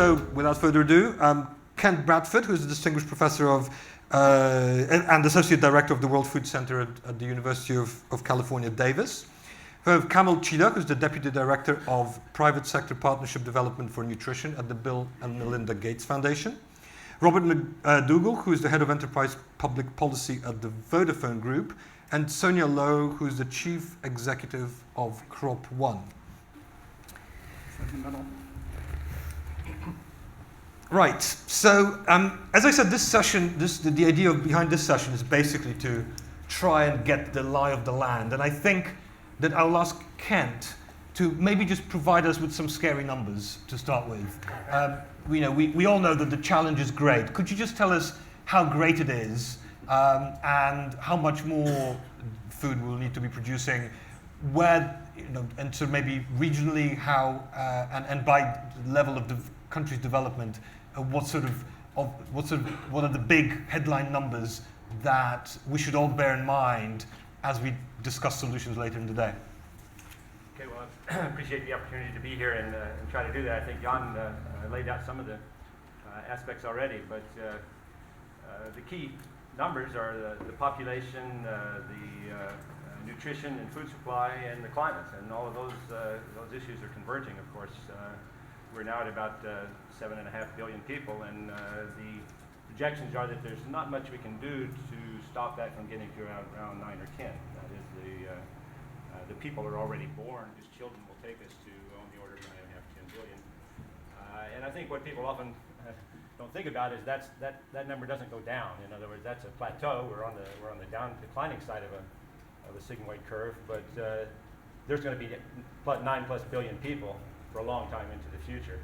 so without further ado, Kent Bradford, who's a distinguished professor of and associate director of the World Food Center at the University of California, Davis. We have Kamal Chida, who's the deputy director of private sector partnership development for nutrition at the Bill and Melinda Gates Foundation. Robert McDougall, who is the head of enterprise public policy at the Vodafone Group, and Sonia Lowe, who is the chief executive of Crop One. Right. So, as I said, this session, the idea behind this session is basically to try and get the lie of the land, and I think that I'll ask Kent to maybe just provide us with some scary numbers to start with. We all know that the challenge is great. Could you just tell us how great it is and how much more food we'll need to be producing, where, and so maybe regionally how, and by level of the country's development, what are the big headline numbers that we should all bear in mind as we discuss solutions later in the day? Okay, well, I appreciate the opportunity to be here and try to do that. I think Jan laid out some of the aspects already, but the key numbers are the population, the nutrition and food supply, and the climate, and all of those issues are converging, of course. We're now at about 7.5 billion people, and the projections are that there's not much we can do to stop that from getting to around 9 or 10. That is, the people are already born, whose children will take us to on the order of 9.5, 10 billion. And I think what people often don't think about is that number doesn't go down. In other words, that's a plateau. We're on the declining side of a sigmoid curve, but there's going to be 9+ billion people for a long time into the future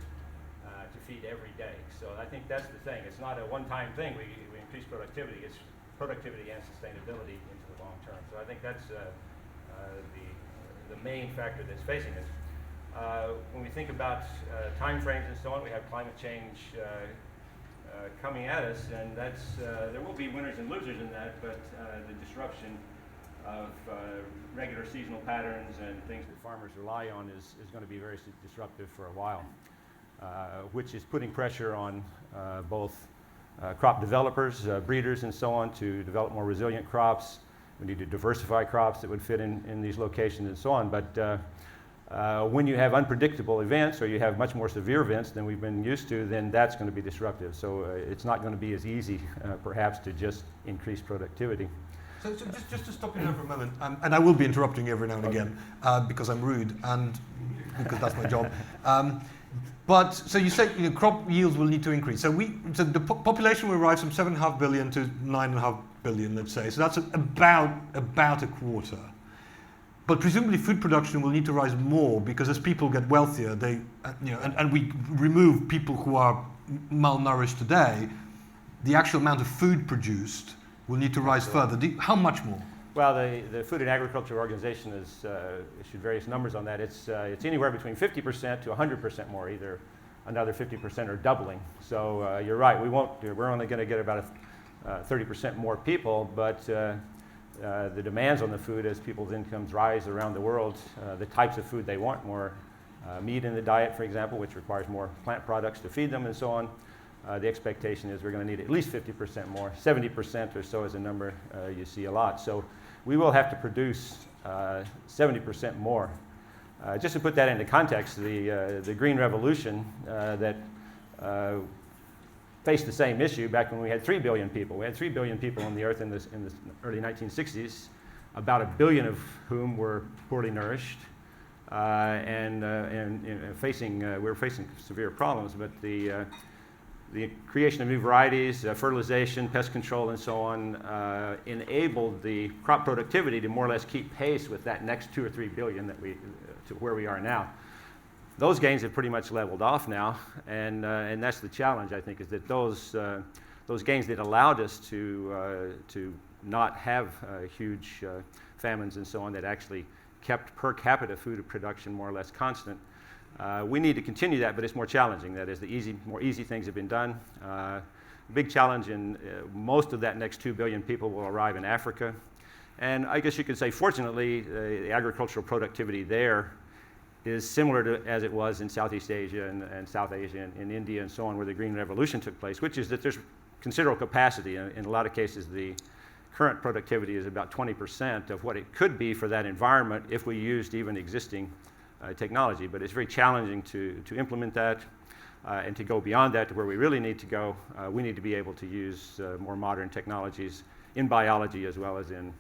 to feed every day. So I think that's the thing. It's not a one-time thing. We increase productivity. It's productivity and sustainability into the long term. So I think that's the main factor that's facing us. When we think about time frames and so on, we have climate change coming at us, and that's there will be winners and losers in that, but the disruption of regular seasonal patterns and things that farmers rely on is going to be very disruptive for a while, which is putting pressure on both crop developers, breeders, and so on to develop more resilient crops. We need to diversify crops that would fit in these locations and so on. But when you have unpredictable events, or you have much more severe events than we've been used to, then that's going to be disruptive. So it's not going to be as easy, perhaps, to just increase productivity. So just to stop you there for a moment, and I will be interrupting you every now and again because I'm rude and because that's my job. But so you say crop yields will need to increase. So the population will rise from 7.5 billion to 9.5 billion, let's say. So that's about a quarter. But presumably food production will need to rise more because as people get wealthier, they and we remove people who are malnourished today, the actual amount of food produced will need to rise further. How much more? Well, the Food and Agriculture Organization has issued various numbers on that. It's anywhere between 50% to 100% more, either another 50% or doubling. So you're right. We're only going to get about 30% more people, but the demands on the food as people's incomes rise around the world, the types of food they want, more meat in the diet, for example, which requires more plant products to feed them, and so on. The expectation is we're going to need at least 50% more. 70% or so is a number you see a lot. So we will have to produce 70% more. Just to put that into context, the Green Revolution that faced the same issue back when we had 3 billion people. We had 3 billion people on the earth in the early 1960s, about 1 billion of whom were poorly nourished and we were facing severe problems. But the creation of new varieties, fertilization, pest control, and so on enabled the crop productivity to more or less keep pace with that next 2 or 3 billion to where we are now. Those gains have pretty much leveled off now, and that's the challenge, I think, is that those gains that allowed us to not have huge famines and so on, that actually kept per capita food production more or less constant. We need to continue that, but it's more challenging. That is, more easy things have been done. Big challenge in most of that next 2 billion people will arrive in Africa. And I guess you could say, fortunately, the agricultural productivity there is similar to as it was in Southeast Asia and South Asia and in India and so on, where the Green Revolution took place, which is that there's considerable capacity. In a lot of cases, the current productivity is about 20% of what it could be for that environment if we used even existing technology. But it's very challenging to implement that and to go beyond that to where we really need to go. We need to be able to use more modern technologies in biology as well as in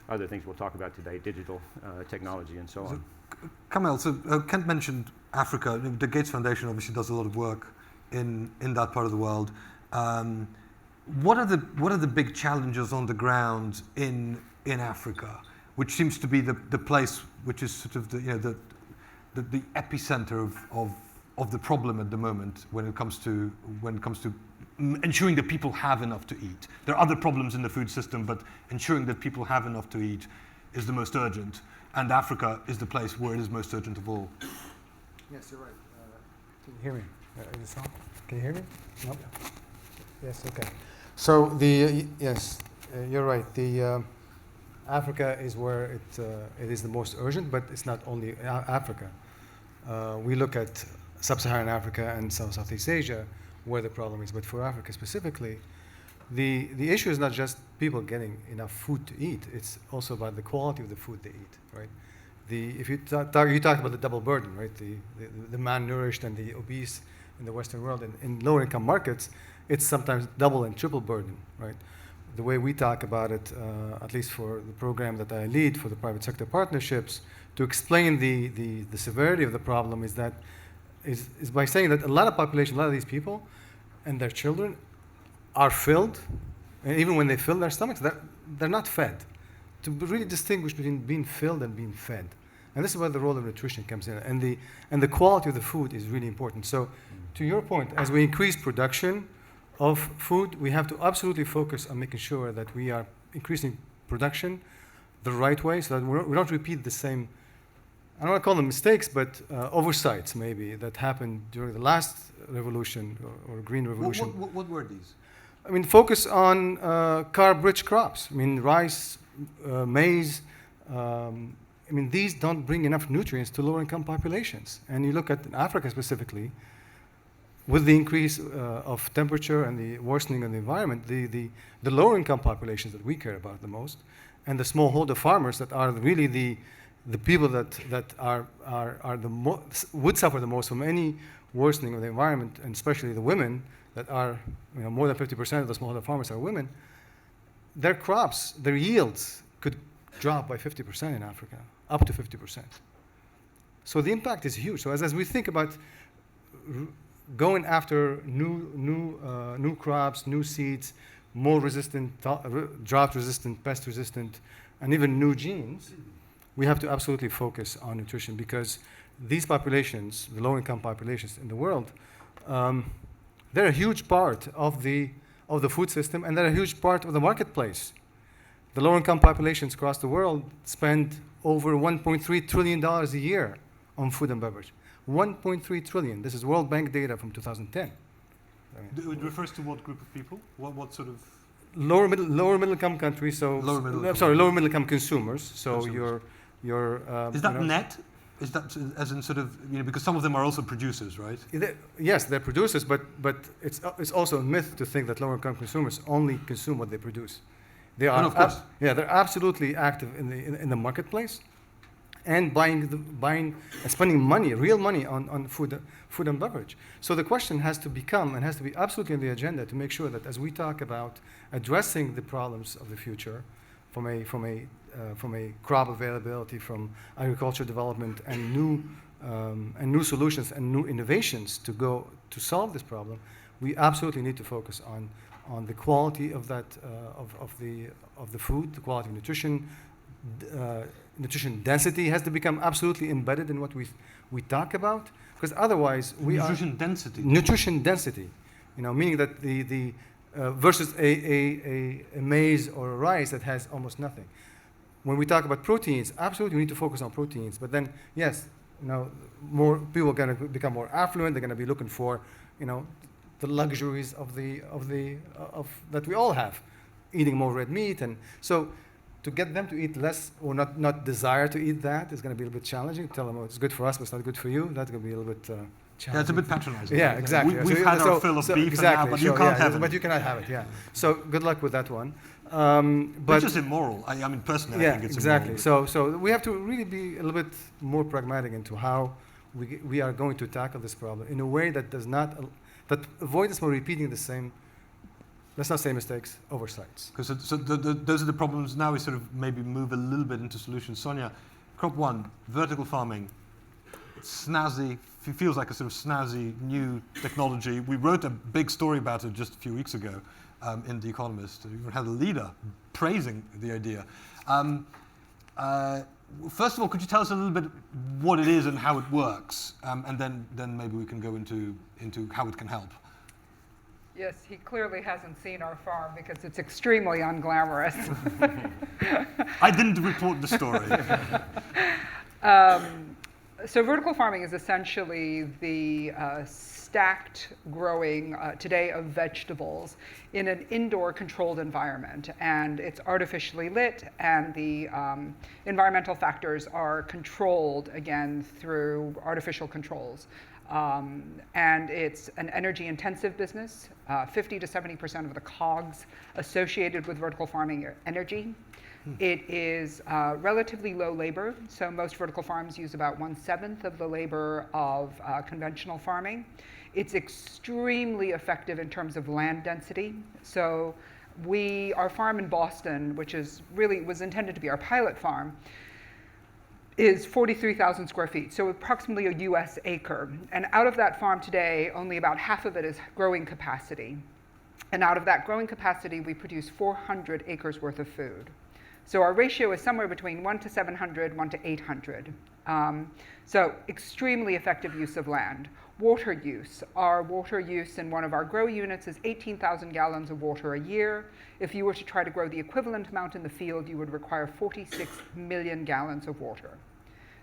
other things we'll talk about today, digital technology and so on. Kamel, so Kent mentioned Africa. The Gates Foundation obviously does a lot of work in that part of the world. What are the big challenges on the ground in Africa, which seems to be the place which is sort of the epicenter of the problem at the moment when it comes to ensuring that people have enough to eat? There are other problems in the food system, but ensuring that people have enough to eat is the most urgent, and Africa is the place where it is most urgent of all. Yes, you're right. Can you hear me? Is this on? Can you hear me? No. Yes. Okay. So yes, you're right. Africa is where it is the most urgent, but it's not only Africa. We look at Sub-Saharan Africa and Southeast Asia, where the problem is. But for Africa specifically, the issue is not just people getting enough food to eat. It's also about the quality of the food they eat, right? If you talked about the double burden, right? The malnourished and the obese in the Western world, and in lower income markets, it's sometimes double and triple burden, right? The way we talk about it, at least for the program that I lead for the private sector partnerships, to explain the severity of the problem is by saying that a lot of these people and their children are filled, and even when they fill their stomachs, they're not fed. To really distinguish between being filled and being fed. And this is where the role of nutrition comes in, and the quality of the food is really important. So, to your point, as we increase production of food, we have to absolutely focus on making sure that we are increasing production the right way, so that we don't repeat the same, I don't want to call them mistakes, but oversights maybe that happened during the last revolution or green revolution. What were these? I mean, focus on carb-rich crops. I mean, rice, maize. I mean, these don't bring enough nutrients to lower-income populations. And you look at Africa specifically, with the increase of temperature and the worsening of the environment, the lower-income populations that we care about the most, and the smallholder farmers that are really the people that would suffer the most from any worsening of the environment, and especially the women that are, more than 50% of the smallholder farmers are women. Their crops, their yields could drop by 50% in Africa, up to 50%. So the impact is huge. So as we think about going after new crops, new seeds, more resistant, drought-resistant, pest-resistant, and even new genes, we have to absolutely focus on nutrition, because these populations, the low-income populations in the world, they're a huge part of the food system, and they're a huge part of the marketplace. The low-income populations across the world spend over $1.3 trillion a year on food and beverage. 1.3 trillion. This is World Bank data from 2010. It refers to what group of people? What sort of? Lower middle income countries. So lower middle income consumers. So your is that net? Is that as in sort of, because some of them are also producers, right? Yes, they're producers, but it's also a myth to think that lower income consumers only consume what they produce. They are, of course. they're absolutely active in the marketplace, and buying and spending money, real money on food and beverage. So the question has to become, and has to be absolutely on the agenda, to make sure that as we talk about addressing the problems of the future, from a crop availability, from agriculture development, and new solutions and new innovations to solve this problem, we absolutely need to focus on the quality of that of the food, the quality of nutrition. Nutrition density has to become absolutely embedded in what we talk about, because otherwise nutrition density, meaning that the versus a maize or a rice that has almost nothing. When we talk about proteins, absolutely we need to focus on proteins. But then, yes, more people are going to become more affluent. They're going to be looking for, the luxuries of that we all have, eating more red meat, and so to get them to eat less or not desire to eat that is going to be a little bit challenging. Tell them, oh, it's good for us, but it's not good for you. That's going to be a little bit challenging. Yeah, it's a bit patronizing. Yeah, exactly. We've had our fill of beef exactly, now, but sure, you can't have it. But you cannot have it, yeah. So good luck with that one. Which is immoral. I mean, personally, I think it's exactly. immoral. So we have to really be a little bit more pragmatic into how we are going to tackle this problem in a way that does not, that avoids us from repeating the same, let's not say mistakes, oversights. Because those are the problems. Now we sort of maybe move a little bit into solutions. Sonia, crop one, vertical farming, snazzy, feels like a sort of snazzy new technology. We wrote a big story about it just a few weeks ago in The Economist. We even had a leader praising the idea. First of all, could you tell us a little bit what it is and how it works? And then maybe we can go into how it can help. Yes, he clearly hasn't seen our farm because it's extremely unglamorous. I didn't report the story. So vertical farming is essentially the stacked growing today of vegetables in an indoor controlled environment. And it's artificially lit, and the environmental factors are controlled, again, through artificial controls. And it's an energy intensive business. 50 to 70% of the COGS associated with vertical farming are energy. It is relatively low labor, so most vertical farms use about 1/7 of the labor of conventional farming. It's extremely effective in terms of land density. So our farm in Boston, which was intended to be our pilot farm, is 43,000 square feet, so approximately a US acre. And out of that farm today, only about half of it is growing capacity. And out of that growing capacity, we produce 400 acres worth of food. So our ratio is somewhere between 1 to 700, 1 to 800. So extremely effective use of land. Water use. Our water use in one of our grow units is 18,000 gallons of water a year. If you were to try to grow the equivalent amount in the field, you would require 46 million gallons of water.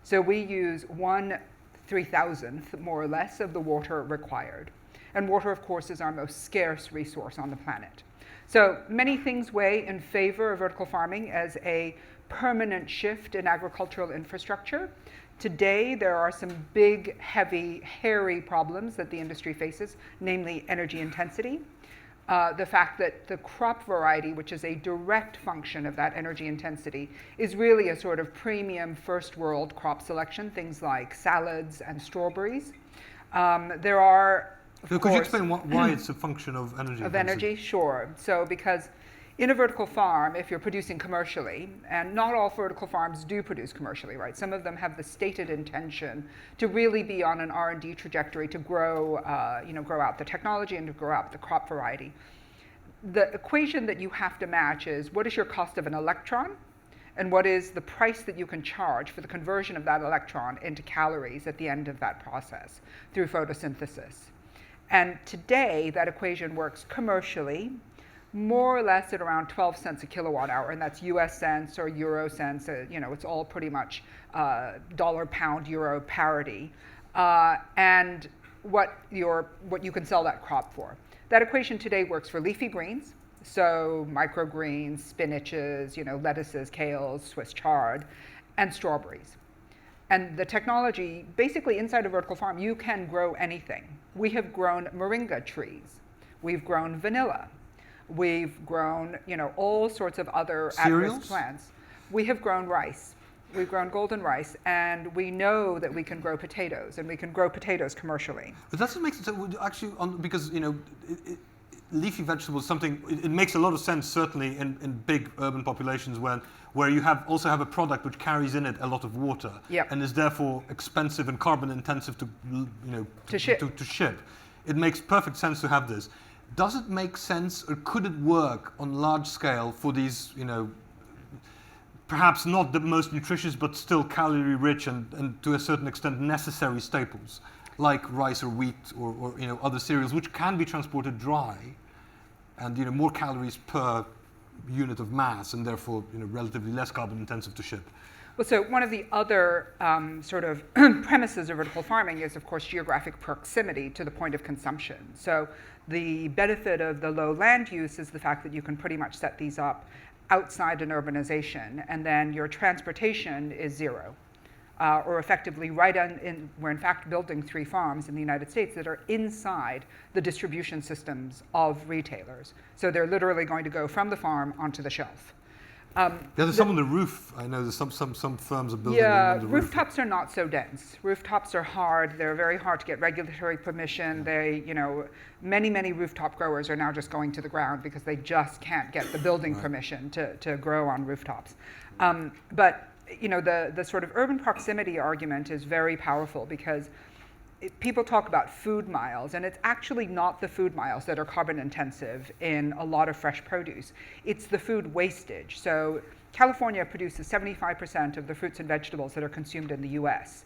So we use 1/3000th, more or less, of the water required. And water, of course, is our most scarce resource on the planet. So many things weigh in favor of vertical farming as a permanent shift in agricultural infrastructure. Today, there are some big, heavy, hairy problems that the industry faces, namely energy intensity. The fact that the crop variety, which is a direct function of that energy intensity, is really a sort of premium first world crop selection, things like salads and strawberries. There are, Could you explain why it's a function of energy? Of energy, sure. So because in a vertical farm, if you're producing commercially, and not all vertical farms do produce commercially, right? Some of them have the stated intention to really be on an R&D trajectory to grow out the technology and to grow out the crop variety. The equation that you have to match is what is your cost of an electron, and what is the price that you can charge for the conversion of that electron into calories at the end of that process through photosynthesis. And today, that equation works commercially, more or less at around 12 cents a kilowatt hour, and that's US cents or Euro cents. It's all pretty much dollar, pound, euro parity, and what you can sell that crop for. That equation today works for leafy greens, so microgreens, spinaches, lettuces, kales, Swiss chard, and strawberries. And the technology, basically inside a vertical farm, you can grow anything. We have grown moringa trees. We've grown vanilla. We've grown, all sorts of other at-risk plants. We have grown rice. We've grown golden rice, and we know that we can grow potatoes, and we can grow potatoes commercially. But doesn't make sense, actually, because leafy vegetables, it makes a lot of sense, certainly in big urban populations where you also have a product which carries in it a lot of water, yep, and is therefore expensive and carbon intensive to ship. It makes perfect sense to have this. Does it make sense, or could it work on large scale for these, perhaps not the most nutritious, but still calorie rich and to a certain extent necessary staples, like rice or wheat or other cereals, which can be transported dry, and more calories per unit of mass, and therefore relatively less carbon intensive to ship? Well, so one of the other sort of premises of vertical farming is, of course, geographic proximity to the point of consumption. So the benefit of the low land use is the fact that you can pretty much set these up outside an urbanization, and then your transportation is zero. Or effectively we're in fact building 3 farms in the United States that are inside the distribution systems of retailers. So they're literally going to go from the farm onto the shelf. There's some on the roof. I know there's some firms are building them Yeah, on the roof. rooftops are not so dense. Rooftops are hard. They're very hard to get regulatory permission. They, many rooftop growers are now just going to the ground because they just can't get the building permission to grow on rooftops. But the sort of urban proximity argument is very powerful because people talk about food miles, and it's actually not the food miles that are carbon intensive in a lot of fresh produce. It's the food wastage. So California produces 75% of the fruits and vegetables that are consumed in the US.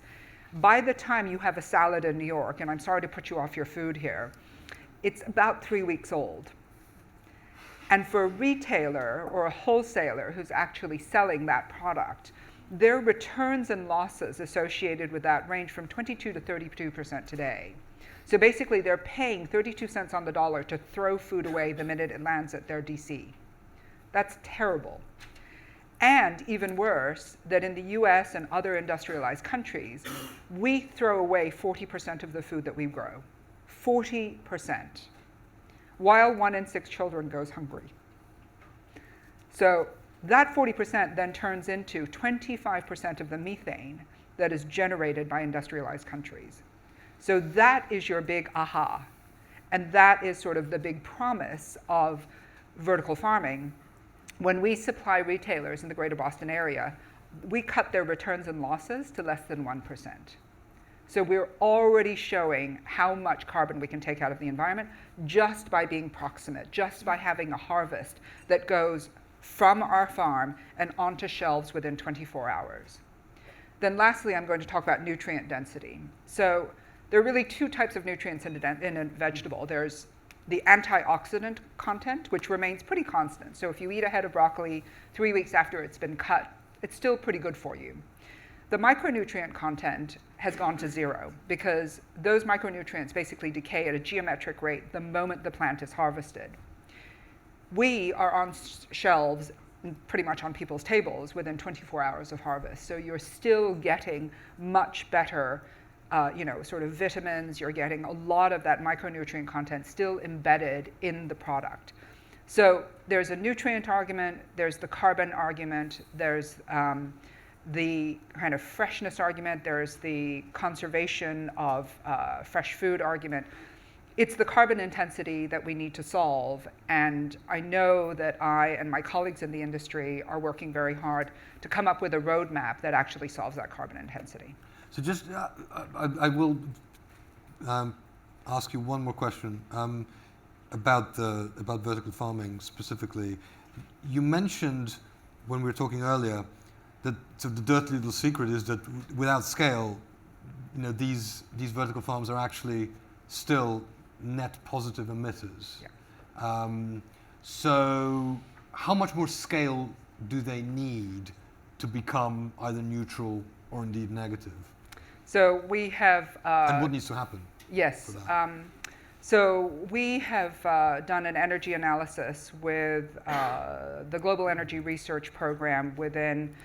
By the time you have a salad in New York, and I'm sorry to put you off your food here, it's about 3 weeks old. And for a retailer or a wholesaler who's actually selling that product, their returns and losses associated with that range from 22 to 32% today. So basically, they're paying 32 cents on the dollar to throw food away the minute it lands at their DC. That's terrible. And even worse, that in the US and other industrialized countries, we throw away 40% of the food that we grow. 40%. While 1 in 6 children goes hungry. So that 40% then turns into 25% of the methane that is generated by industrialized countries. So that is your big aha. And that is sort of the big promise of vertical farming. When we supply retailers in the greater Boston area, we cut their returns and losses to less than 1%. So we're already showing how much carbon we can take out of the environment just by being proximate, just by having a harvest that goes from our farm and onto shelves within 24 hours. Then lastly, I'm going to talk about nutrient density. So there are really 2 types of nutrients in a vegetable. There's the antioxidant content, which remains pretty constant. So if you eat a head of broccoli 3 weeks after it's been cut, it's still pretty good for you. The micronutrient content has gone to 0 because those micronutrients basically decay at a geometric rate the moment the plant is harvested. We are on shelves, pretty much on people's tables, within 24 hours of harvest. So you're still getting much better, sort of vitamins. You're getting a lot of that micronutrient content still embedded in the product. So there's a nutrient argument, there's the carbon argument, there's the kind of freshness argument, there's the conservation of fresh food argument. It's the carbon intensity that we need to solve, and I know that I and my colleagues in the industry are working very hard to come up with a roadmap that actually solves that carbon intensity. So just, I will ask you one more question about vertical farming specifically. You mentioned when we were talking earlier that the dirty little secret is that without scale, these vertical farms are actually still net positive emitters. Yeah. So how much more scale do they need to become either neutral or indeed negative? So we have... and what needs to happen? Yes. So we have done an energy analysis with the Global Energy Research Program within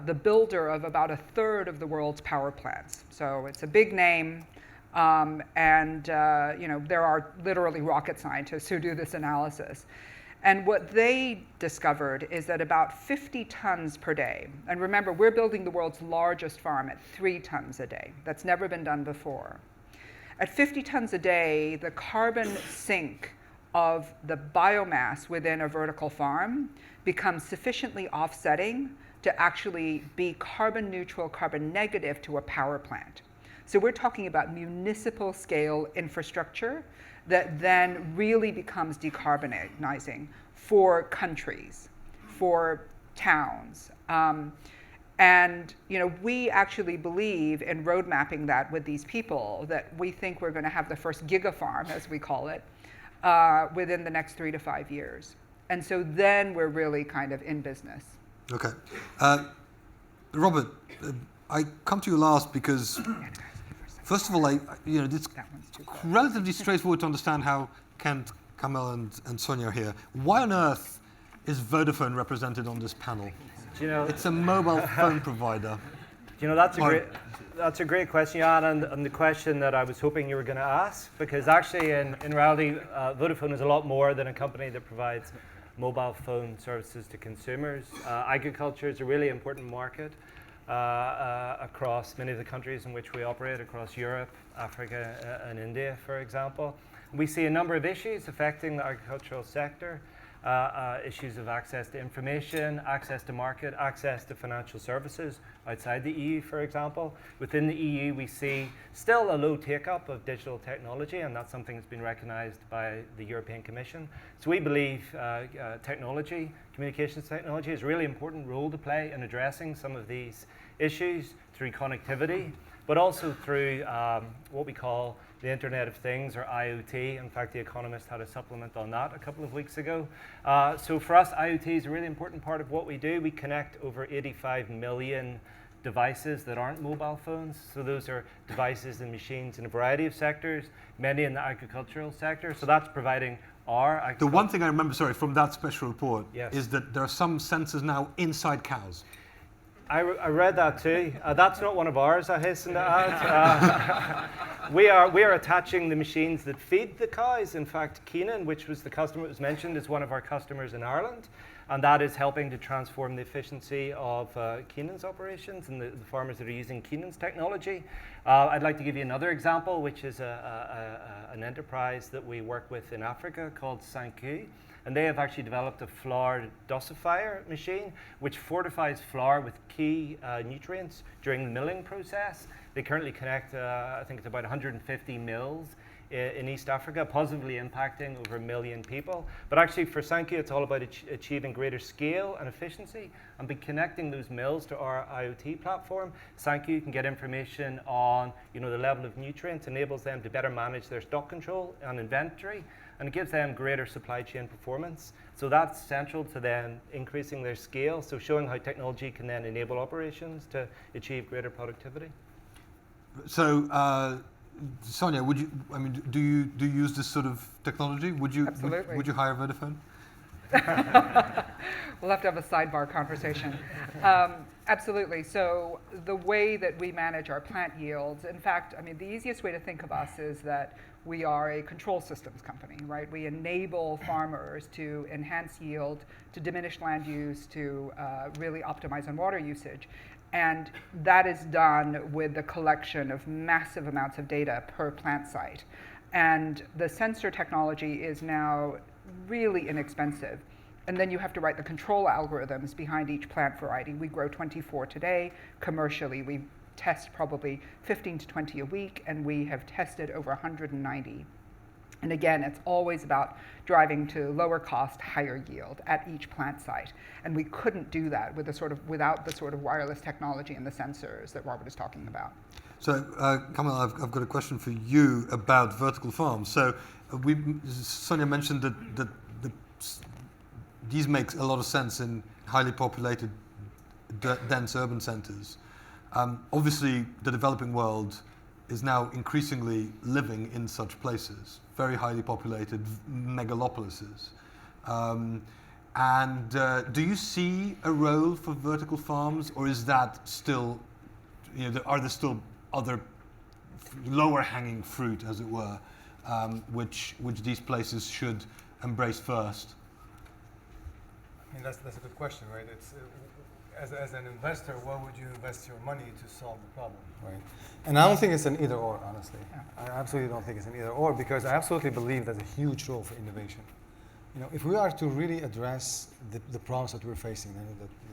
the builder of about 1/3 of the world's power plants. So it's a big name. There are literally rocket scientists who do this analysis. And what they discovered is that about 50 tons per day, and remember, we're building the world's largest farm at 3 tons a day. That's never been done before. At 50 tons a day, the carbon sink of the biomass within a vertical farm becomes sufficiently offsetting to actually be carbon neutral, carbon negative to a power plant. So we're talking about municipal scale infrastructure that then really becomes decarbonizing for countries, for towns. We actually believe in road mapping that with these people, that we think we're going to have the first gigafarm, as we call it, within the next 3 to 5 years. And so then we're really kind of in business. Okay. Robert, I come to you last because first of all, it's relatively straightforward to understand how Kent, Kamel, and Sonia are here. Why on earth is Vodafone represented on this panel? Do you know, It's a mobile phone provider. you know that's a great question, Jan, and the question that I was hoping you were going to ask, because actually in reality, Vodafone is a lot more than a company that provides mobile phone services to consumers. Agriculture is a really important market across many of the countries in which we operate, across Europe, Africa, and India, for example. We see a number of issues affecting the agricultural sector. Issues of access to information, access to market, access to financial services outside the EU, for example. Within the EU, we see still a low take-up of digital technology, and that's something that's been recognized by the European Commission. So we believe technology, communications technology, has a really important role to play in addressing some of these issues through connectivity, but also through what we call the Internet of Things, or IoT. In fact, The Economist had a supplement on that a couple of weeks ago. So for us, IoT is a really important part of what we do. We connect over 85 million devices that aren't mobile phones. So those are devices and machines in a variety of sectors, many in the agricultural sector. So that's providing our... The one thing I remember, sorry, from that special report Yes. is that there are some sensors now inside cows. I read that too. That's not one of ours, I hasten to add. We are attaching the machines that feed the cows. In fact, Keenan, which was the customer that was mentioned, is one of our customers in Ireland. And that is helping to transform the efficiency of Keenan's operations and the farmers that are using Keenan's technology. I'd like to give you another example, which is an enterprise that we work with in Africa called Sanku. And they have actually developed a flour dosifier machine, which fortifies flour with key nutrients during the milling process. They currently connect, I think it's about 150 mills in East Africa, positively impacting over 1 million people. But actually for Sanku, it's all about achieving greater scale and efficiency. And by connecting those mills to our IoT platform, Sanku can get information on the level of nutrients, enables them to better manage their stock control and inventory, and it gives them greater supply chain performance. So that's central to them increasing their scale, so showing how technology can then enable operations to achieve greater productivity. So, Sonia, do you use this sort of technology? Absolutely. Would you hire Vodafone? We'll have to have a sidebar conversation. Absolutely. So the way that we manage our plant yields, in fact, the easiest way to think of us is that we are a control systems company, right? We enable farmers to enhance yield, to diminish land use, to really optimize on water usage. And that is done with the collection of massive amounts of data per plant site. And the sensor technology is now really inexpensive. And then you have to write the control algorithms behind each plant variety. We grow 24 today. Commercially, we test probably 15 to 20 a week, and we have tested over 190. And again, it's always about driving to lower cost, higher yield at each plant site. And we couldn't do that without the sort of wireless technology and the sensors that Robert is talking about. So, Kamal, I've got a question for you about vertical farms. So, Sonia mentioned that these make a lot of sense in highly populated, dense urban centers. Obviously, the developing world is now increasingly living in such places, very highly populated megalopolises. Do you see a role for vertical farms, or is that still, are there still other lower hanging fruit, as it were, which these places should embrace first? That's a good question, right? It's as an investor, where would you invest your money to solve the problem, right? And I don't think it's an either or, honestly. Yeah. I absolutely don't think it's an either or, because I absolutely believe there's a huge role for innovation. If we are to really address the problems that we're facing,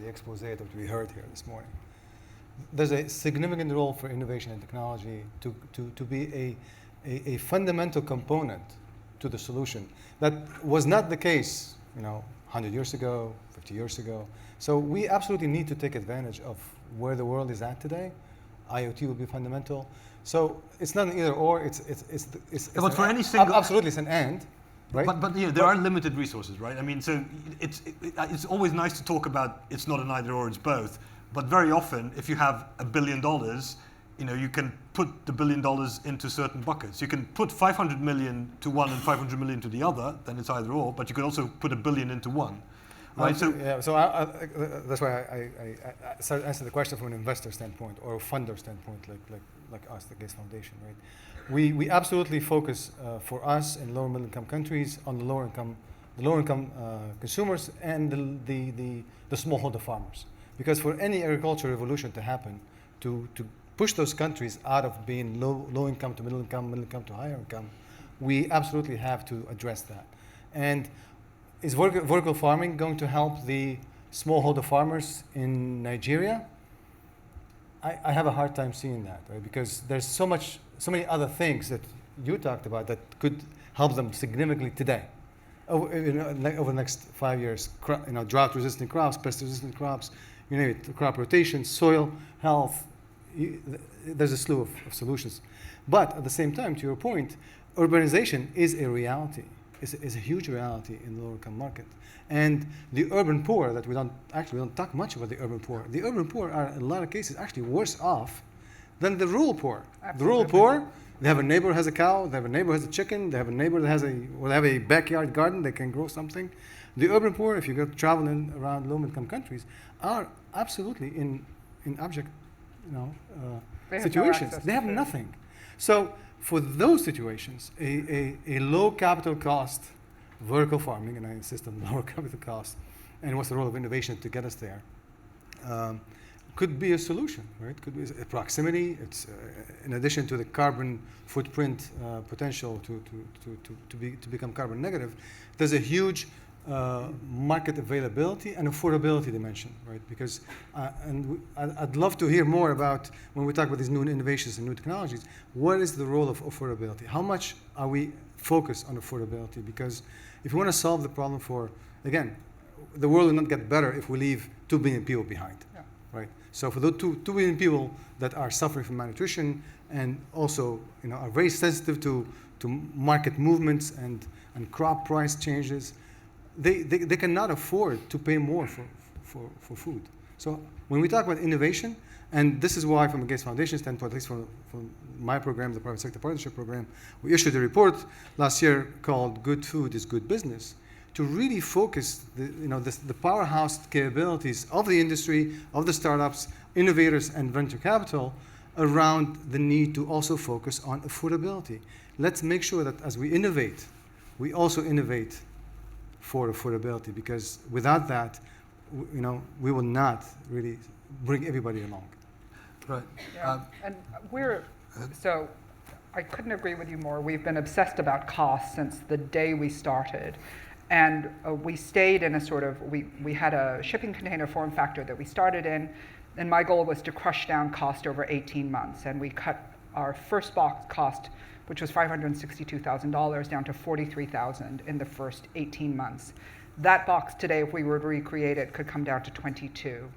the expose that we heard here this morning, there's a significant role for innovation and technology to be a fundamental component to the solution. That was not the case, 100 years ago, 50 years ago. So we absolutely need to take advantage of where the world is at today. IoT will be fundamental. So it's not an either or. It's but for any single, absolutely, it's an and, right? But there are limited resources, right? So it's always nice to talk about it's not an either or, it's both. But very often, if you have $1 billion, you can put the $1 billion into certain buckets. You can put 500 million to one and 500 million to the other, then it's either or. But you can also put $1 billion into one. right? So Yeah, so that's why I started answering the question from an investor standpoint or a funder standpoint, like us, the Gates Foundation, right? We absolutely focus for us in lower middle income countries on the lower income consumers and the smallholder farmers, because for any agricultural revolution to happen, to push those countries out of being low income to middle income to higher income, we absolutely have to address that. And is vertical farming going to help the smallholder farmers in Nigeria? I have a hard time seeing that, right? Because there's so many other things that you talked about that could help them significantly today. Over the next 5 years, drought-resistant crops, pest-resistant crops, crop rotation, soil health. There's a slew of solutions. But at the same time, to your point, urbanization is a reality. Is a huge reality in the lower income market. And the urban poor that we don't talk much about the urban poor. The urban poor are in a lot of cases actually worse off than the rural poor. Absolutely. The rural poor, they have a neighbor who has a cow, they have a neighbor who has a chicken, they have a neighbor that have a backyard garden, they can grow something. The urban poor, if you go traveling around low income countries, are absolutely in abject situations. They have nothing. So for those situations, a low capital cost vertical farming, and I insist on lower capital cost, and what's the role of innovation to get us there, could be a solution, right? Could be a proximity. It's in addition to the carbon footprint potential to become carbon negative, there's a huge market availability and affordability dimension, right? Because I'd love to hear more about, when we talk about these new innovations and new technologies, what is the role of affordability? How much are we focused on affordability? Because if we want to solve the problem again, the world will not get better if we leave 2 billion people behind, right? So for those 2 billion people that are suffering from malnutrition and also are very sensitive to market movements and crop price changes, they cannot afford to pay more for food. So when we talk about innovation, and this is why from the Gates Foundation standpoint, at least from my program, the Private Sector Partnership Program, we issued a report last year called Good Food is Good Business, to really focus the powerhouse capabilities of the industry, of the startups, innovators, and venture capital around the need to also focus on affordability. Let's make sure that as we innovate, we also innovate for affordability, because without that, we will not really bring everybody along. right. Yeah. And so I couldn't agree with you more. We've been obsessed about cost since the day we started. And we stayed in we had a shipping container form factor that we started in, and my goal was to crush down cost over 18 months. And we cut our first box cost, which was $562,000, down to $43,000 in the first 18 months. That box today, if we were to recreate it, could come down to 22.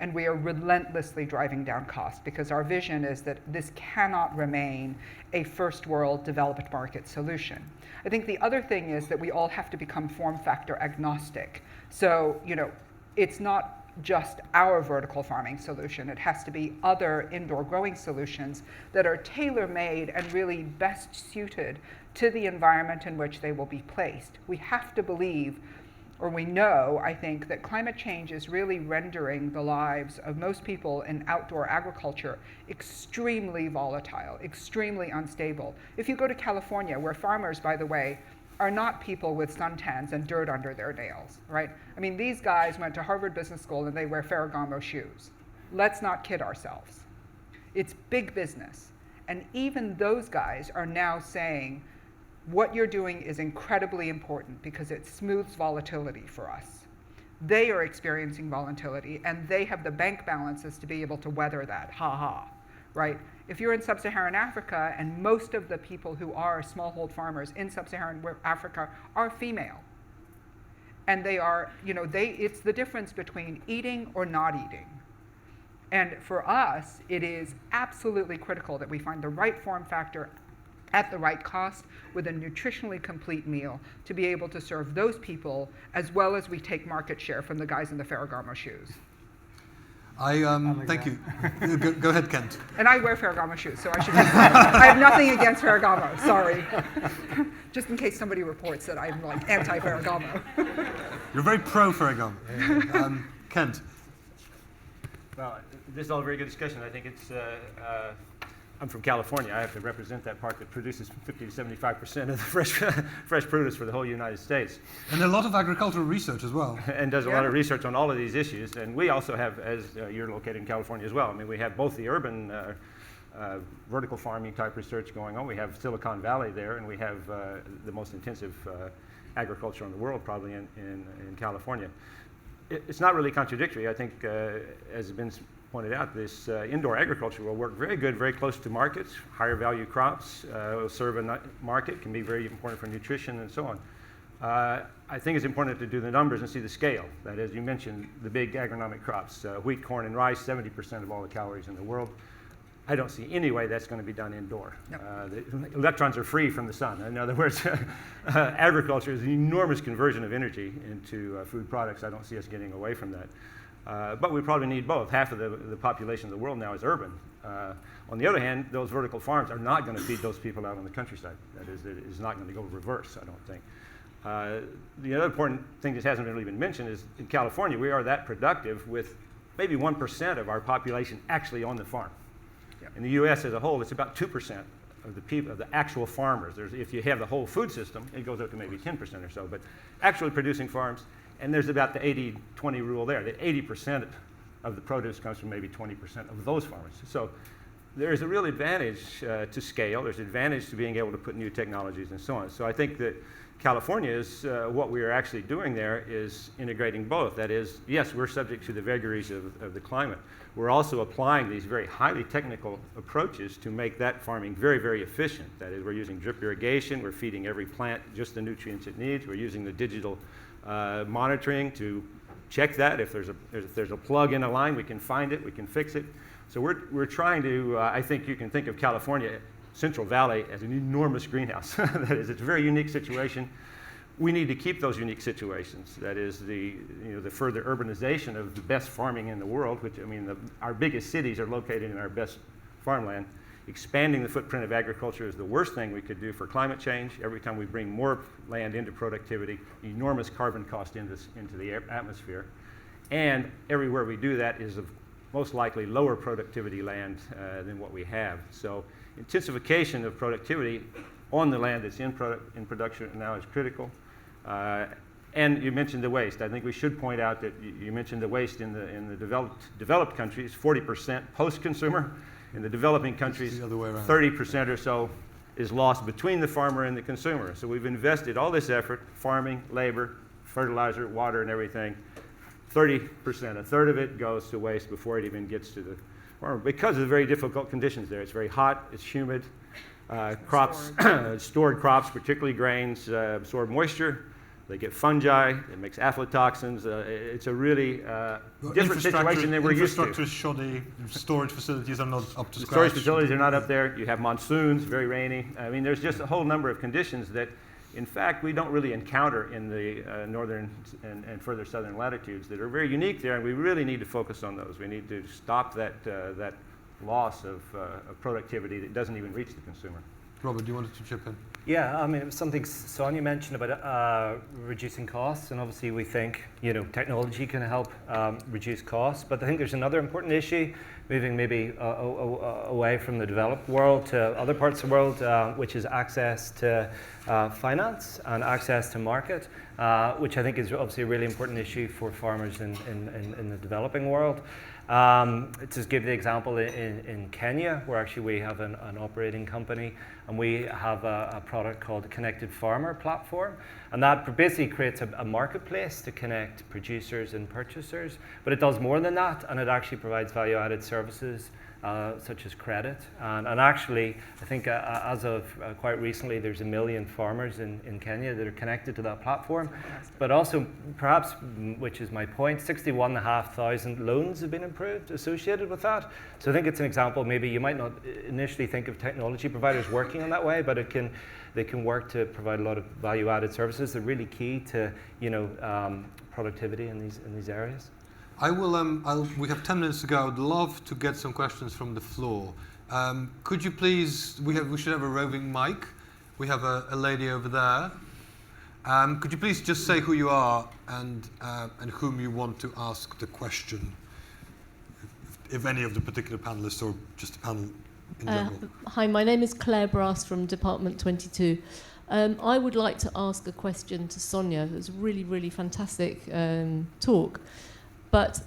And we are relentlessly driving down cost, because our vision is that this cannot remain a first world developed market solution. I think the other thing is that we all have to become form factor agnostic. So, it's not just our vertical farming solution. It has to be other indoor growing solutions that are tailor-made and really best suited to the environment in which they will be placed. We have to believe, or we know, I think, that climate change is really rendering the lives of most people in outdoor agriculture extremely volatile, extremely unstable. If you go to California, where farmers, by the way, are not people with suntans and dirt under their nails, right? I mean, these guys went to Harvard Business School and they wear Ferragamo shoes. Let's not kid ourselves. It's big business. And even those guys are now saying, what you're doing is incredibly important because it smooths volatility for us. They are experiencing volatility, and they have the bank balances to be able to weather that, right? If you're in sub-Saharan Africa, and most of the people who are smallhold farmers in sub-Saharan Africa are female, and they are, it's the difference between eating or not eating. And for us, it is absolutely critical that we find the right form factor at the right cost with a nutritionally complete meal to be able to serve those people, as well as we take market share from the guys in the Ferragamo shoes. Thank you. Go ahead, Kent. And I wear Ferragamo shoes, so I should take that. I have nothing against Ferragamo, sorry. Just in case somebody reports that I'm like anti-Ferragamo. You're very pro Ferragamo. Kent. Well, this is all a very good discussion. I think it's, I'm from California. I have to represent that part that produces 50 to 75% of the fresh produce for the whole United States. And a lot of agricultural research as well. And does a lot of research on all of these issues. And we also have, as you're located in California as well, I mean, we have both the urban vertical farming type research going on. We have Silicon Valley there, and we have the most intensive agriculture in the world probably in California. It's not really contradictory. I think, as has been pointed out, this indoor agriculture will work very good, very close to markets, higher value crops, will serve a market, can be very important for nutrition and so on. I think it's important to do the numbers and see the scale. That is, you mentioned the big agronomic crops, wheat, corn, and rice, 70% of all the calories in the world. I don't see any way that's going to be done indoor. Yep. The electrons are free from the sun. In other words, agriculture is an enormous conversion of energy into food products. I don't see us getting away from that. But we probably need both. Half of the population of the world now is urban. On the other hand, those vertical farms are not going to feed those people out on the countryside. That is, it is not going to go reverse, I don't think. The other important thing that hasn't really been mentioned is in California, we are that productive with maybe 1% of our population actually on the farm. Yep. In the U.S. as a whole, it's about 2% of the people, of the actual farmers. If you have the whole food system, it goes up to maybe 10% or so, but actually producing farms. And there's about the 80-20 rule there, that 80% of the produce comes from maybe 20% of those farmers. So there is a real advantage to scale. There's an advantage to being able to put new technologies and so on. So I think that California is, what we are actually doing there is integrating both. That is, yes, we're subject to the vagaries of the climate. We're also applying these very highly technical approaches to make that farming very, very efficient. That is, we're using drip irrigation. We're feeding every plant just the nutrients it needs. We're using the digital monitoring to check that. If there's a plug in a line, we can find it, we can fix it. So we're trying to, I think you can think of California, Central Valley, as an enormous greenhouse. That is, it's a very unique situation. We need to keep those unique situations. That is the further urbanization of the best farming in the world, which, I mean, our biggest cities are located in our best farmland. Expanding the footprint of agriculture is the worst thing we could do for climate change. Every time we bring more land into productivity, enormous carbon cost into the atmosphere. And everywhere we do that is of most likely lower productivity land than what we have. So intensification of productivity on the land that's in production now is critical. And you mentioned the waste. I think we should point out that you mentioned the waste in the developed countries, 40% post-consumer. In the developing countries, 30% or so is lost between the farmer and the consumer. So we've invested all this effort, farming, labor, fertilizer, water, and everything. 30%, a third of it goes to waste before it even gets to the farmer because of the very difficult conditions there. It's very hot, it's humid. Crops, stored crops, particularly grains, absorb moisture. They get fungi. It makes aflatoxins. It's a really different situation than we're used to. Infrastructure is shoddy. Storage facilities are not up to scratch. Storage facilities are not up there. You have monsoons, very rainy. I mean, there's just a whole number of conditions that, in fact, we don't really encounter in the northern and further southern latitudes that are very unique there, and we really need to focus on those. We need to stop that loss of productivity that doesn't even reach the consumer. Robert, do you want to chip in? Yeah, I mean, it was something Sonia mentioned about reducing costs, and obviously we think, technology can help reduce costs, but I think there's another important issue, moving maybe away from the developed world to other parts of the world, which is access to finance and access to market, which I think is obviously a really important issue for farmers in the developing world. To just give the example, in Kenya, where actually we have an operating company, and we have a product called the Connected Farmer Platform, and that basically creates a marketplace to connect producers and purchasers, but it does more than that, and it actually provides value-added services such as credit. And actually, I think as of quite recently, there's 1 million farmers in Kenya that are connected to that platform. But also, perhaps, which is my point, 61,500 loans have been approved associated with that. So I think it's an example, maybe you might not initially think of technology providers working in that way, but they can work to provide a lot of value-added services. They're really key to productivity in these areas. I will. We have 10 minutes to go. I'd love to get some questions from the floor. Could you please? We should have a roving mic. We have a lady over there. Could you please just say who you are and whom you want to ask the question, if any of the particular panelists or just the panel in general? Hi, my name is Claire Brass from Department 22. I would like to ask a question to Sonia. It was a really, really fantastic talk. But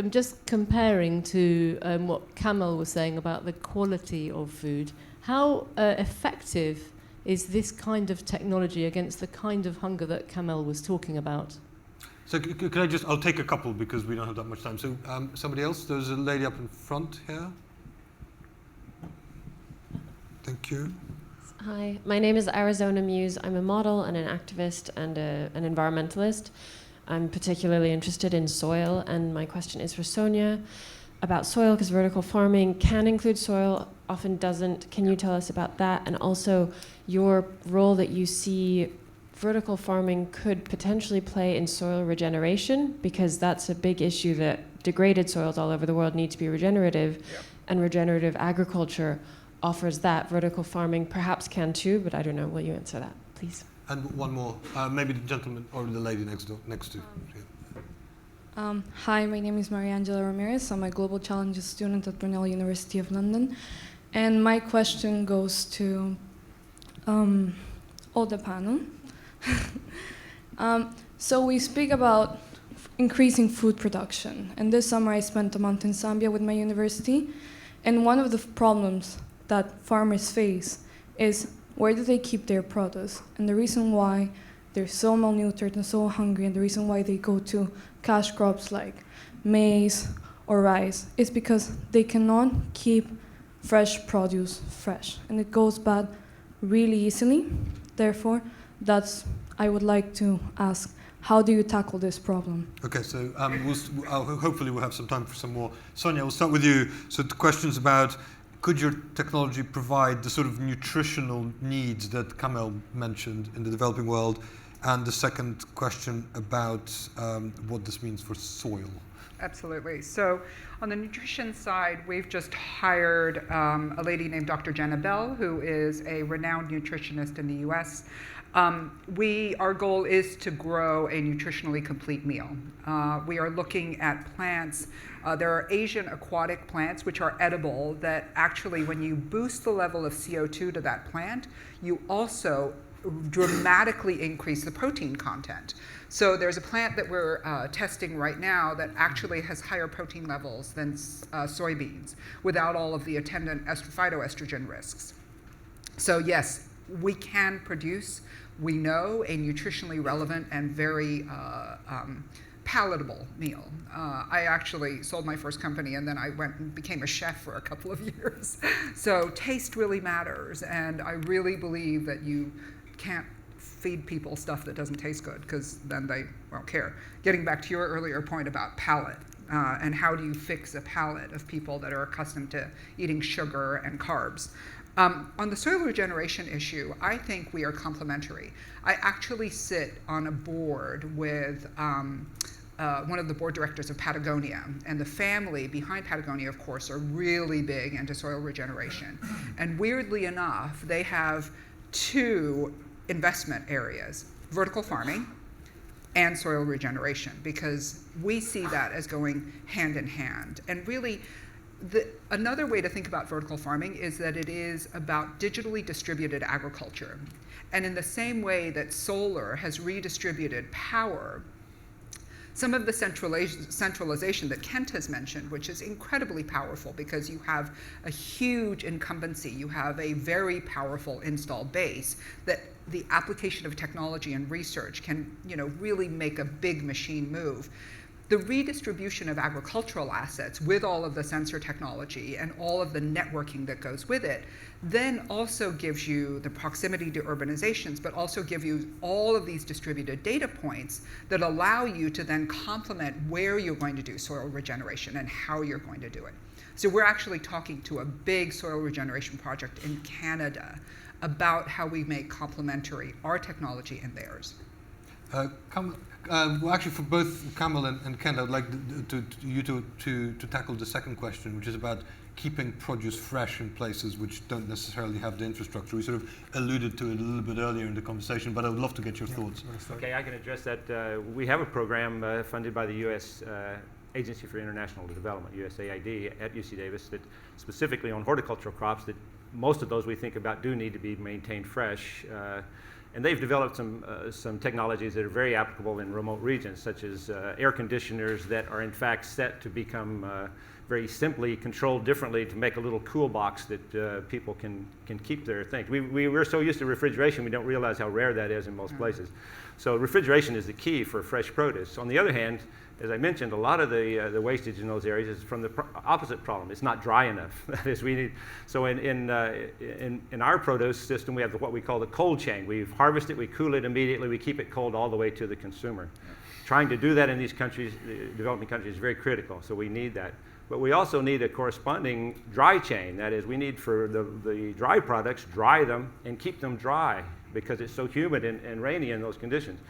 just comparing to what Kamal was saying about the quality of food, how effective is this kind of technology against the kind of hunger that Kamal was talking about? So can I just, I'll take a couple because we don't have that much time. So somebody else, there's a lady up in front here. Thank you. Hi, my name is Arizona Muse. I'm a model and an activist and an environmentalist. I'm particularly interested in soil, and my question is for Sonia about soil, because vertical farming can include soil, often doesn't. Can you tell us about that? And also your role that you see vertical farming could potentially play in soil regeneration, because that's a big issue that degraded soils all over the world need to be regenerative, and regenerative agriculture offers that. Vertical farming perhaps can too, but I don't know. Will you answer that, please? And one more, maybe the gentleman or the lady next to. Hi, my name is Mariangela Ramirez. I'm a Global Challenges student at Brunel University of London. And my question goes to all the panel. So we speak about increasing food production. And this summer I spent a month in Zambia with my university. And one of the problems that farmers face is, where do they keep their produce? And the reason why they're so malnourished and so hungry, and the reason why they go to cash crops like maize or rice, is because they cannot keep fresh produce fresh. And it goes bad really easily. Therefore, I would like to ask, how do you tackle this problem? Okay, so hopefully we'll have some time for some more. Sonia, we'll start with you. So the question's about, could your technology provide the sort of nutritional needs that Kamel mentioned in the developing world? And the second question about what this means for soil. Absolutely. So on the nutrition side, we've just hired a lady named Dr. Jenna Bell, who is a renowned nutritionist in the US. Our goal is to grow a nutritionally complete meal. We are looking at plants. There are Asian aquatic plants which are edible that actually, when you boost the level of CO2 to that plant, you also dramatically increase the protein content. So there's a plant that we're testing right now that actually has higher protein levels than soybeans without all of the attendant phytoestrogen risks. So yes, we can produce, we know, a nutritionally relevant and very palatable meal. I actually sold my first company, and then I went and became a chef for a couple of years. So taste really matters, and I really believe that you can't feed people stuff that doesn't taste good, because then they won't care. Getting back to your earlier point about palate, and how do you fix a palate of people that are accustomed to eating sugar and carbs. On the soil regeneration issue, I think we are complementary. I actually sit on a board with one of the board directors of Patagonia, and the family behind Patagonia, of course, are really big into soil regeneration. And weirdly enough, they have two investment areas: vertical farming and soil regeneration, because we see that as going hand in hand. And really, another way to think about vertical farming is that it is about digitally distributed agriculture. And in the same way that solar has redistributed power, some of the centralization that Kent has mentioned, which is incredibly powerful because you have a huge incumbency, you have a very powerful installed base, that the application of technology and research can, really make a big machine move. The redistribution of agricultural assets with all of the sensor technology and all of the networking that goes with it then also gives you the proximity to urbanizations, but also give you all of these distributed data points that allow you to then complement where you're going to do soil regeneration and how you're going to do it. So we're actually talking to a big soil regeneration project in Canada about how we make complementary our technology and theirs. Well, actually, for both Kamal and Kent, I'd like you to tackle the second question, which is about keeping produce fresh in places which don't necessarily have the infrastructure. We sort of alluded to it a little bit earlier in the conversation, but I would love to get your thoughts. Okay, I can address that. We have a program funded by the U.S. Agency for International Development, USAID, at UC Davis, that specifically on horticultural crops, that most of those we think about do need to be maintained fresh. And they've developed some technologies that are very applicable in remote regions, such as air conditioners that are in fact set to become very simply controlled differently to make a little cool box that people can keep their things. We're so used to refrigeration, we don't realize how rare that is in most places. So refrigeration is the key for fresh produce. On the other hand, as I mentioned, a lot of the wastage in those areas is from the opposite problem. It's not dry enough. That is, we need. So in our produce system, we have what we call the cold chain. We harvest it, we cool it immediately, we keep it cold all the way to the consumer. Trying to do that in these countries, developing countries, is very critical. So we need that. But we also need a corresponding dry chain. That is, we need for the dry products, dry them and keep them dry because it's so humid and rainy in those conditions.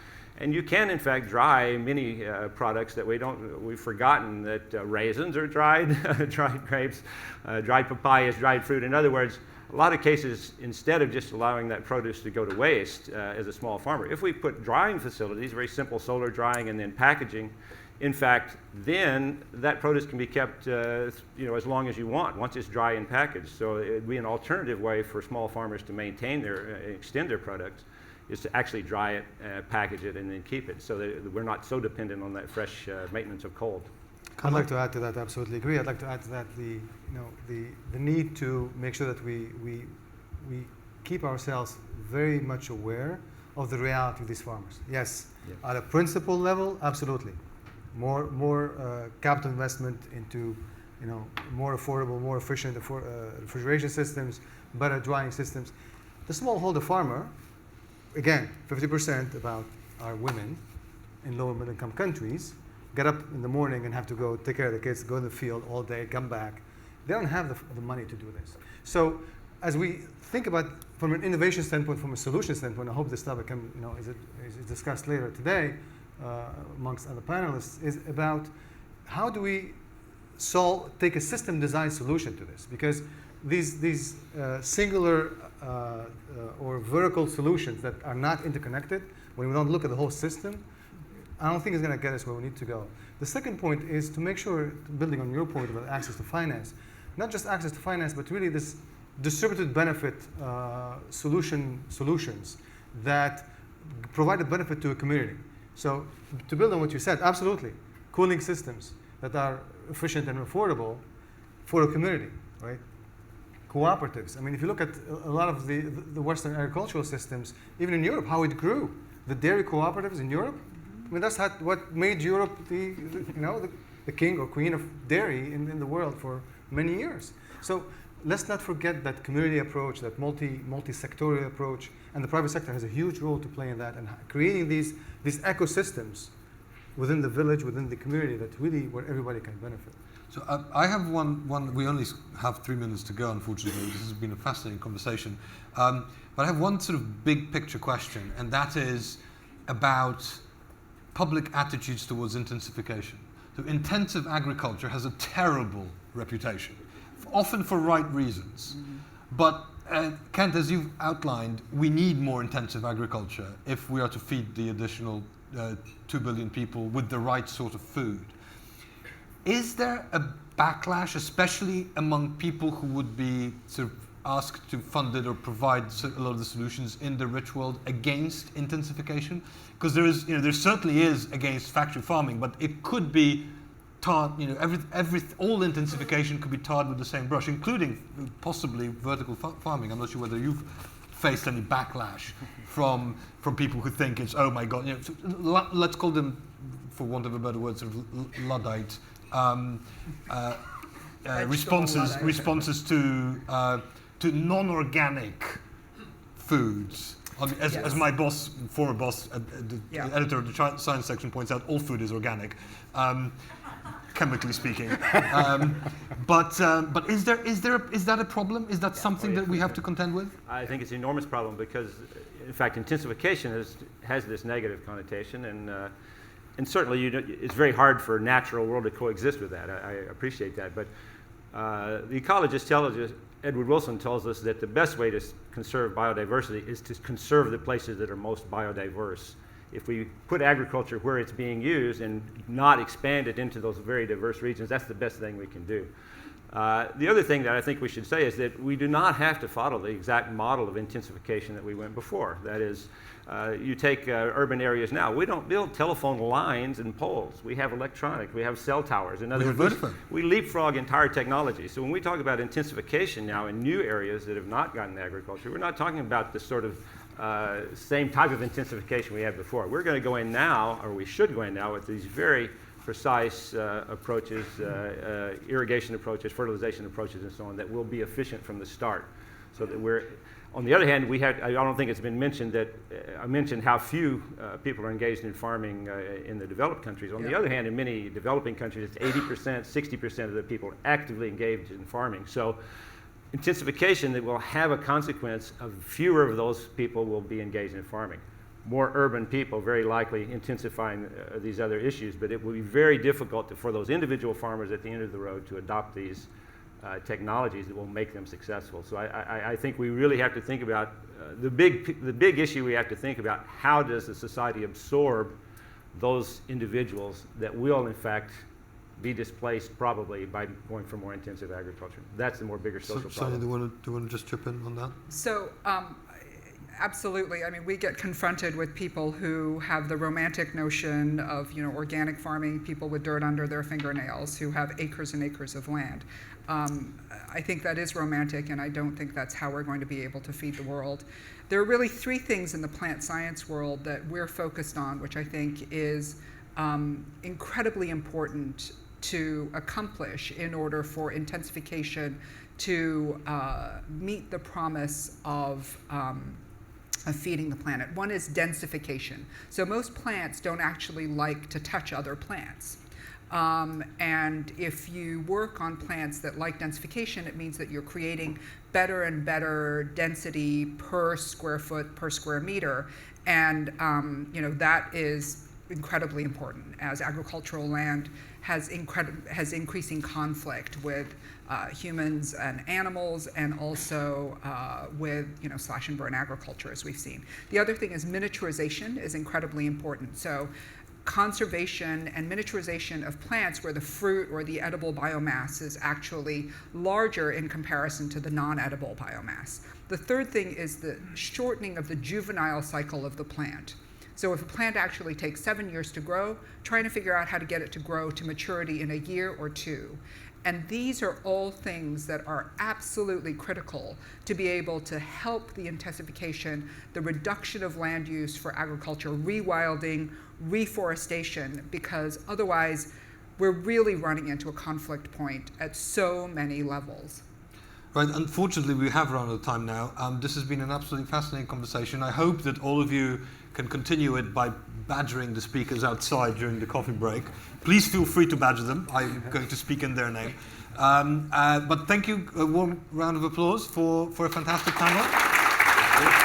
And you can, in fact, dry many products that we've forgotten that raisins are dried, dried grapes, dried papayas, dried fruit. In other words, a lot of cases, instead of just allowing that produce to go to waste as a small farmer, if we put drying facilities, very simple solar drying and then packaging, in fact, then that produce can be kept as long as you want once it's dry and packaged. So it would be an alternative way for small farmers to maintain extend their products, is to actually dry it, package it, and then keep it, so that we're not so dependent on that fresh maintenance of cold. I'd like to add to that. Absolutely agree. I'd like to add to that the need to make sure that we keep ourselves very much aware of the reality of these farmers. Yes, at a principle level, absolutely. More capital investment into more affordable, more efficient refrigeration systems, better drying systems. The smallholder farmer, again, 50% about are women in lower middle income countries, get up in the morning and have to go take care of the kids, go in the field all day, come back. They don't have the money to do this. So as we think about from an innovation standpoint, from a solution standpoint, I hope this topic is discussed later today amongst other panelists, is about how do we take a system design solution to this? Because these singular or vertical solutions that are not interconnected, when we don't look at the whole system, I don't think it's going to get us where we need to go. The second point is to make sure, building on your point about access to finance, not just access to finance, but really this distributed benefit solutions that provide a benefit to a community. So to build on what you said, absolutely, cooling systems that are efficient and affordable for a community, right? Cooperatives. I mean, if you look at a lot of the Western agricultural systems, even in Europe, how it grew. The dairy cooperatives in Europe, I mean, that's what made Europe the king or queen of dairy in the world for many years. So let's not forget that community approach, that multi-sectorial approach, and the private sector has a huge role to play in that, and creating these ecosystems within the village, within the community, that really where everybody can benefit. So I have one. We only have 3 minutes to go, unfortunately. This has been a fascinating conversation. But I have one sort of big picture question, and that is about public attitudes towards intensification. So intensive agriculture has a terrible reputation, often for right reasons. Mm-hmm. But Kent, as you've outlined, we need more intensive agriculture if we are to feed the additional 2 billion people with the right sort of food. Is there a backlash, especially among people who would be sort of asked to fund it or provide a lot of the solutions in the rich world against intensification? Because there certainly is against factory farming, but it could be tarred, all intensification could be tarred with the same brush, including possibly vertical farming. I'm not sure whether you've faced any backlash from people who think it's, oh my God, let's call them, for want of a better word, sort of Luddite responses to non-organic foods. As my boss, former boss, the editor of the science section points out, all food is organic, chemically speaking. But is that a problem? Is that something that we have to contend with? I think it's an enormous problem because, in fact, intensification has this negative connotation, and and certainly it's very hard for a natural world to coexist with that. I appreciate that. But the ecologist tells us, Edward Wilson tells us that the best way to conserve biodiversity is to conserve the places that are most biodiverse. If we put agriculture where it's being used and not expand it into those very diverse regions, that's the best thing we can do. The other thing that I think we should say is that we do not have to follow the exact model of intensification that we went before. That is, you take urban areas now, we don't build telephone lines and poles. We have electronic, we have cell towers. In other words, we leapfrog entire technology. So when we talk about intensification now in new areas that have not gotten agriculture, we're not talking about the sort of same type of intensification we had before. We're going to go in now, or we should go in now, with these very precise approaches, irrigation approaches, fertilization approaches, and so on, that will be efficient from the start. So that we're, on the other hand, I don't think it's been mentioned that, I mentioned how few people are engaged in farming in the developed countries. On the other hand, in many developing countries, it's 80%, 60% of the people actively engaged in farming. So intensification that will have a consequence of fewer of those people will be engaged in farming. More urban people very likely intensifying these other issues, but it will be very difficult for those individual farmers at the end of the road to adopt these technologies that will make them successful. So I think we really have to think about the big issue. We have to think about how does the society absorb those individuals that will in fact be displaced probably by going for more intensive agriculture. That's the more bigger social problem. Sonia, do you want to just chip in on that? So, absolutely. I mean, we get confronted with people who have the romantic notion of, organic farming, people with dirt under their fingernails who have acres and acres of land. I think that is romantic, and I don't think that's how we're going to be able to feed the world. There are really three things in the plant science world that we're focused on, which I think is incredibly important to accomplish in order for intensification to meet the promise of feeding the planet. One is densification. So most plants don't actually like to touch other plants. And if you work on plants that like densification, it means that you're creating better and better density per square foot, per square meter. And that is incredibly important as agricultural land has increasing conflict with humans and animals, and also with slash and burn agriculture, as we've seen. The other thing is miniaturization is incredibly important. So conservation and miniaturization of plants where the fruit or the edible biomass is actually larger in comparison to the non-edible biomass. The third thing is the shortening of the juvenile cycle of the plant. So if a plant actually takes 7 years to grow, trying to figure out how to get it to grow to maturity in a year or two. And these are all things that are absolutely critical to be able to help the intensification, the reduction of land use for agriculture, rewilding, reforestation, because otherwise we're really running into a conflict point at so many levels. Right, unfortunately we have run out of time now. This has been an absolutely fascinating conversation. I hope that all of you can continue it by badgering the speakers outside during the coffee break. Please feel free to badger them. I'm going to speak in their name. But thank you, a warm round of applause for a fantastic panel.